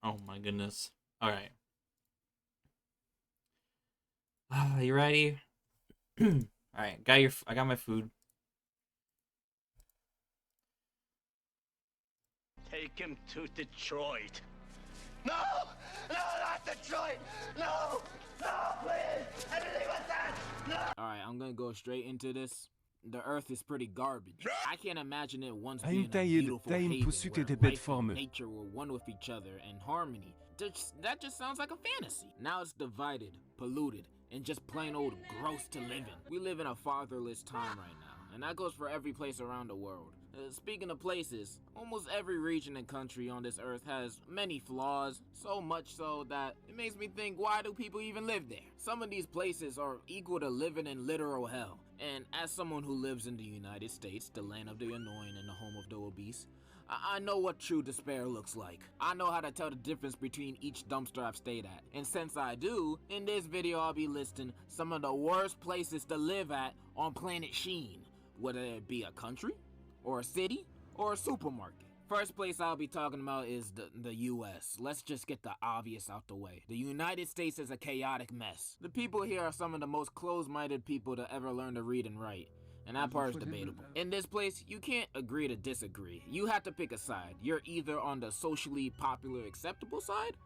Oh my goodness. All right. You ready? All right. I got my food. Take him to Detroit. No! No, not Detroit! No! No, please! Anything but that! No! Alright, I'm gonna go straight into this. The Earth is pretty garbage. I can't imagine it once I'm being a tired. beautiful Time haven to suit where a bit life for and me. nature were one with each other and harmony. That just sounds like a fantasy. Now it's divided, polluted, and just plain old gross to live in. We live in a fatherless time right now, and that goes for every place around the world. Speaking of places, almost every region and country on this earth has many flaws, so much so that it makes me think, why do people even live there? Some of these places are equal to living in literal hell. And as someone who lives in the United States, the land of the annoying and the home of the obese, I know what true despair looks like. I know how to tell the difference between each dumpster I've stayed at. And since I do, in this video I'll be listing some of the worst places to live at on planet Sheen, whether it be a country, or a city, or a supermarket. First place I'll be talking about is the US. Let's just get the obvious out the way. The United States is a chaotic mess. The people here are some of the most closed-minded people to ever learn to read and write. And that part is debatable. In this place, you can't agree to disagree. You have to pick a side. You're either on the socially popular acceptable side,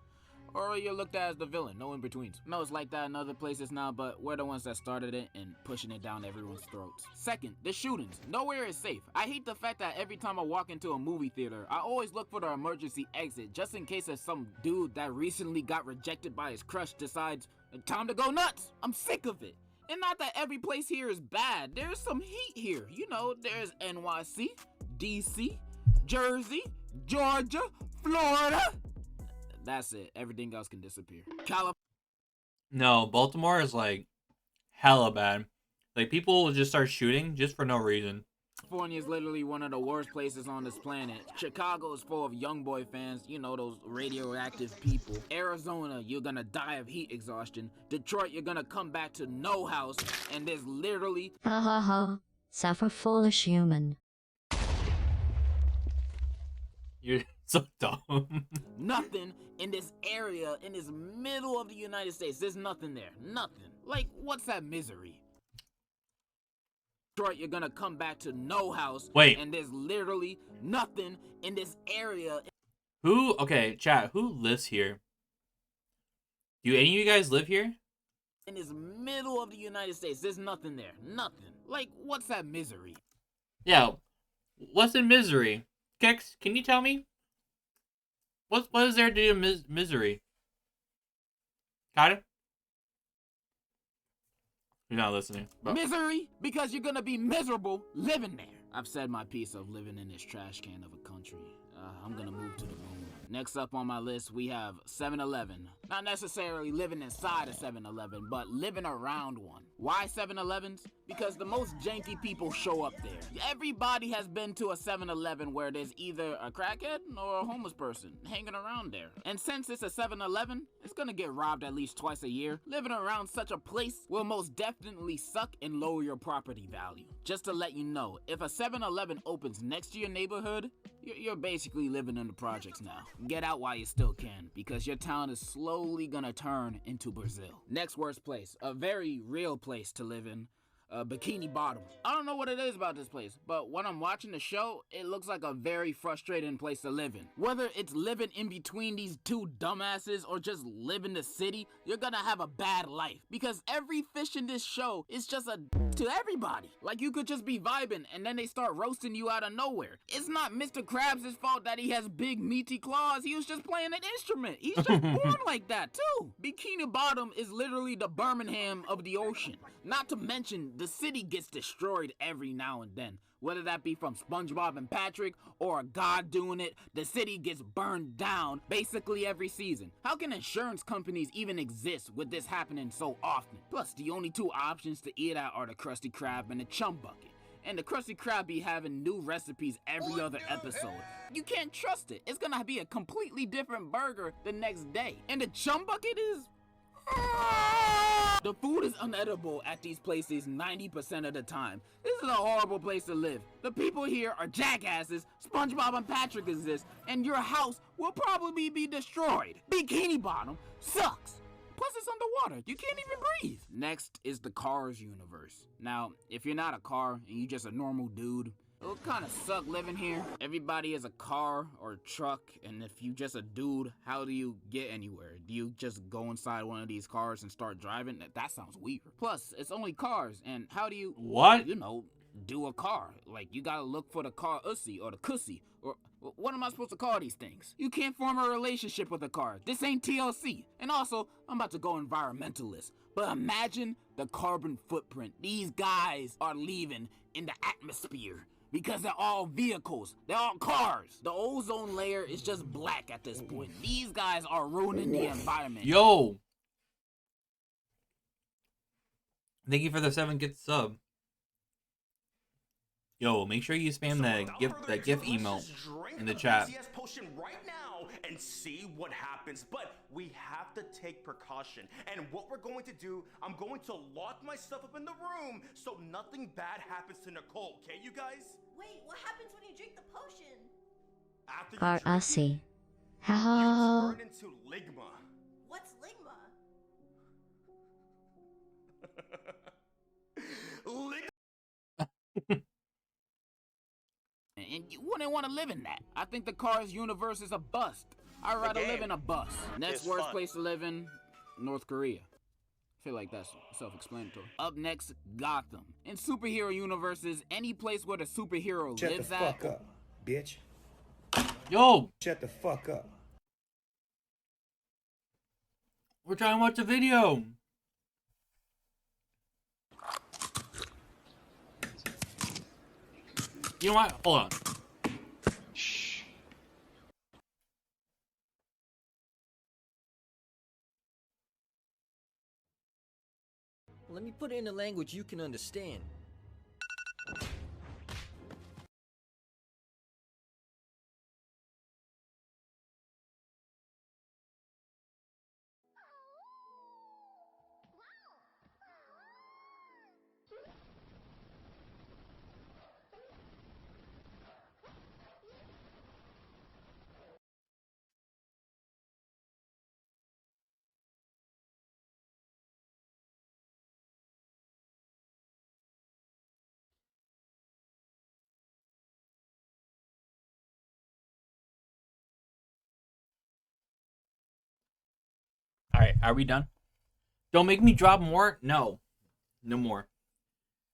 or you're looked at as the villain, no in betweens. No, it's like that in other places now, but we're the ones that started it and pushing it down everyone's throats. Second, the shootings. Nowhere is safe. I hate the fact that every time I walk into a movie theater, I always look for the emergency exit, just in case there's some dude that recently got rejected by his crush decides, time to go nuts. I'm sick of it. And not that every place here is bad. There's some heat here. You know, there's NYC, DC, Jersey, Georgia, Florida. That's it. Everything else can disappear. No, Baltimore is like hella bad. Like people will just start shooting just for no reason. California is literally one of the worst places on this planet. Chicago is full of young boy fans, you know, those radioactive people. Arizona, you're gonna die of heat exhaustion. Detroit, you're gonna come back to no house, and there's literally Ha ha ha. Suffer foolish human. You're so dumb. nothing in this area, in this middle of the United States. There's nothing there. Nothing. Like, what's that misery? Detroit, you're gonna come back to no house. Wait. And there's literally nothing in this area. Who? Okay, chat. Who lives here? Do any of you guys live here? In this middle of the United States, there's nothing there. Nothing. Like, what's that misery? Yeah. What's in misery? Kex, can you tell me? What is there to do in misery? Got it? You're not listening. Bro. Misery? Because you're gonna be miserable living there. I've said my piece of living in this trash can of a country. I'm gonna move to the moon. Next up on my list, we have 7-Eleven. Not necessarily living inside a 7-Eleven, but living around one. Why 7-Elevens? Because the most janky people show up there. Everybody has been to a 7-Eleven where there's either a crackhead or a homeless person hanging around there. And since it's a 7-Eleven, it's gonna get robbed at least twice a year. Living around such a place will most definitely suck and lower your property value. Just to let you know, if a 7-Eleven opens next to your neighborhood, you're basically living in the projects now. Get out while you still can, because your town is slowly gonna turn into Brazil. Next worst place, a very real place to live in, Bikini Bottom. I don't know what it is about this place, but when I'm watching the show, it looks like a very frustrating place to live in. Whether it's living in between these two dumbasses or just live in the city, you're gonna have a bad life. Because every fish in this show is just a to everybody. Like you could just be vibing and then they start roasting you out of nowhere. It's not Mr. Krabs' fault that he has big meaty claws. He was just playing an instrument. He's just born like that too. Bikini Bottom is literally the Birmingham of the ocean. Not to mention, the city gets destroyed every now and then. Whether that be from SpongeBob and Patrick or a god doing it, the city gets burned down basically every season. How can insurance companies even exist with this happening so often? Plus, the only two options to eat at are the Krusty Krab and the Chum Bucket. And the Krusty Krab be having new recipes every other episode. You can't trust it. It's gonna be a completely different burger the next day. And the Chum Bucket is... The food is unedible at these places 90% of the time. This is a horrible place to live. The people here are jackasses, SpongeBob and Patrick exist, and your house will probably be destroyed. Bikini Bottom sucks. Plus it's underwater, you can't even breathe. Next is the Cars universe. Now, if you're not a car and you're just a normal dude, it'll kind of suck living here. Everybody is a car or a truck, and if you just a dude, how do you get anywhere? Do you just go inside one of these cars and start driving? That sounds weird. Plus, it's only cars, and how do you, What? you know, do a car? Like, you gotta look for the car ussy or the cussy, or what am I supposed to call these things? You can't form a relationship with a car. This ain't TLC. And also, I'm about to go environmentalist, but imagine the carbon footprint these guys are leaving in the atmosphere. Because they're all vehicles. They're all cars. The ozone layer is just black at this point. These guys are ruining the environment. Yo. Thank you for the 7 gift sub. Yo, make sure you spam that GIF email in the chat. Potion right now and see what happens. But we have to take precaution. And what we're going to do, I'm going to lock myself up in the room so nothing bad happens to Nicole. Okay, you guys? Wait, what happens when you drink the potion? After Car you drink it, Ussy. you Ha. turn into Ligma. What's Ligma? Ligma. And you wouldn't want to live in that. I think the Cars universe is a bust. I'd rather live in a bus. Next is worst fun. place to live in, North Korea. I feel like that's self-explanatory. Up next, Gotham. In superhero universes, any place where the superhero Shut the lives fuck at... up, bitch. Yo, Shut the fuck up. we're trying to watch a video. You know what? Hold on. Let me put it in a language you can understand. Alright, are we done? Don't make me drop more? No. No more.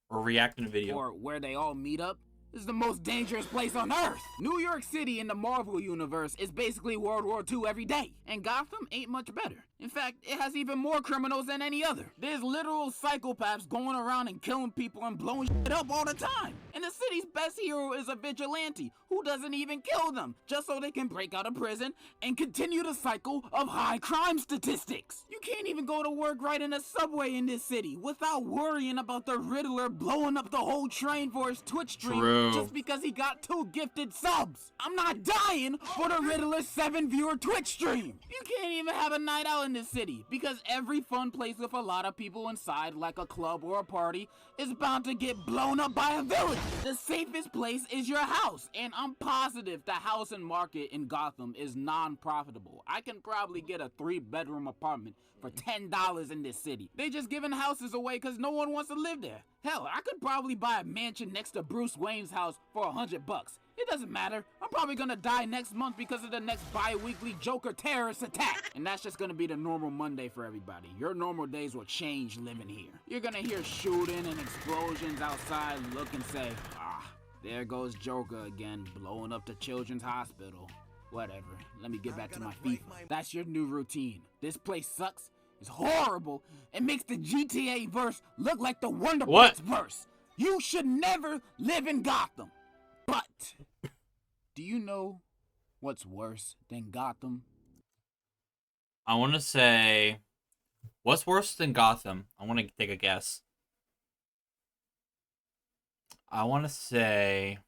Or react in a video. Or where they all meet up. This is the most dangerous place on Earth. New York City in the Marvel universe is basically World War II every day. And Gotham ain't much better. In fact, it has even more criminals than any other. There's literal psychopaths going around and killing people and blowing shit up all the time. And the city's best hero is a vigilante who doesn't even kill them, just so they can break out of prison and continue the cycle of high crime statistics. You can't even go to work right in a subway in this city without worrying about the Riddler blowing up the whole train for his Twitch stream. True. Just because he got 2 gifted subs. I'm not dying for the Riddler's 7-viewer Twitch stream. You can't even have a night out in this city because every fun place with a lot of people inside, like a club or a party, is bound to get blown up by a villain. The safest place is your house, and I'm positive the housing market in Gotham is non-profitable. I can probably get a 3-bedroom apartment for $10 in this city. They just giving houses away because no one wants to live there. Hell, I could probably buy a mansion next to Bruce Wayne's house for $100. It doesn't matter. I'm probably gonna die next month because of the next bi-weekly Joker terrorist attack. And that's just gonna be the normal Monday for everybody. Your normal days will change living here. You're gonna hear shooting and explosions outside, look and say, ah, there goes Joker again, blowing up the children's hospital. Whatever, let me get back to my FIFA. That's your new routine. This place sucks, it's horrible, it makes the GTA verse look like the Wonder What? Boys verse. You should never live in Gotham. But, do you know what's worse than Gotham? I want to say... What's worse than Gotham? I want to take a guess. I want to say...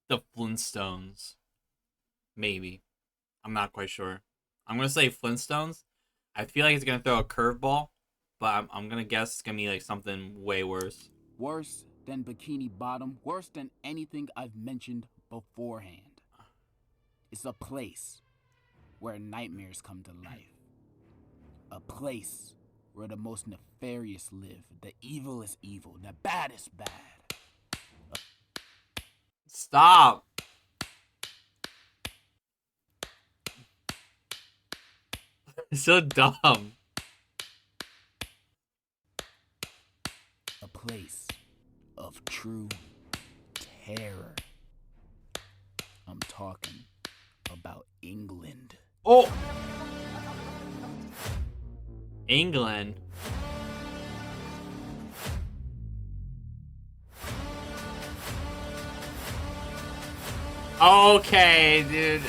The Flintstones. Maybe. I'm not quite sure. I'm going to say Flintstones I feel like it's gonna throw a curveball, but I'm gonna guess it's gonna be like something way worse. Worse than Bikini Bottom, worse than anything I've mentioned beforehand. It's a place where nightmares come to life. A place where the most nefarious live, the evil is evil, the bad is bad. Stop. It's so dumb. A place of true terror. I'm talking about England. Oh! England. Okay, dude.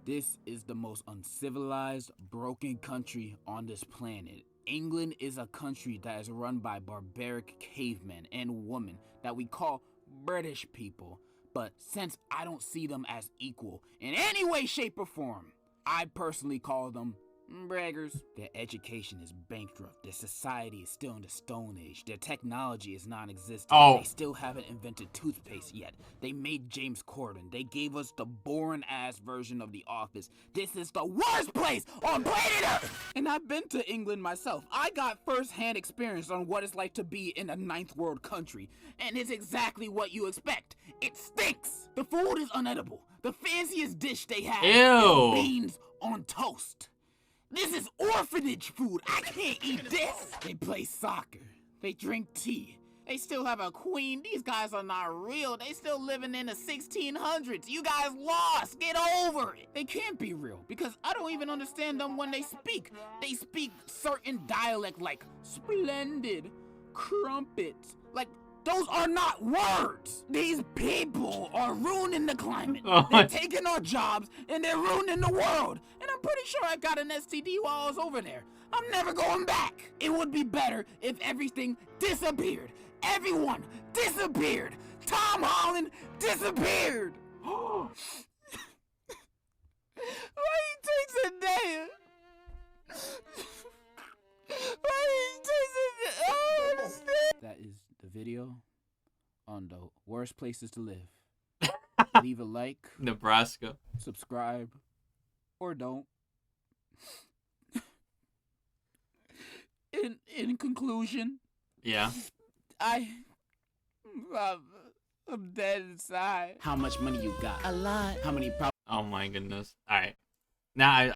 This is the most uncivilized, broken country on this planet. England is a country that is run by barbaric cavemen and women that we call British people. But since I don't see them as equal in any way, shape, or form, I personally call them braggers. Their education is bankrupt. Their society is still in the Stone Age. Their technology is non-existent. Oh. They still haven't invented toothpaste yet. They made James Corden. They gave us the boring-ass version of The Office. This is the worst place on planet Earth! And I've been to England myself. I got first-hand experience on what it's like to be in a ninth world country. And it's exactly what you expect. It stinks! The food is unedible. The fanciest dish they have Ew. is beans on toast. This is orphanage food. I can't eat this. They play soccer. They drink tea. They still have a queen. These guys are not real. They still living in the 1600s. You guys lost. Get over it. They can't be real because I don't even understand them when they speak. They speak certain dialect like splendid, crumpets. Like, those are not words. These people are ruining the climate. Oh, They're taking our jobs and they're ruining the world. And I'm pretty sure I got an STD while I was over there. I'm never going back. It would be better if everything disappeared. Everyone disappeared. Tom Holland disappeared. Why he takes a day? Why he takes a day? I don't understand. That is the video on the worst places to live. Leave a like, Nebraska. subscribe, or don't. In conclusion, Yeah. I'm dead inside. How much money you got? A lot. How many Oh my goodness. Alright. Now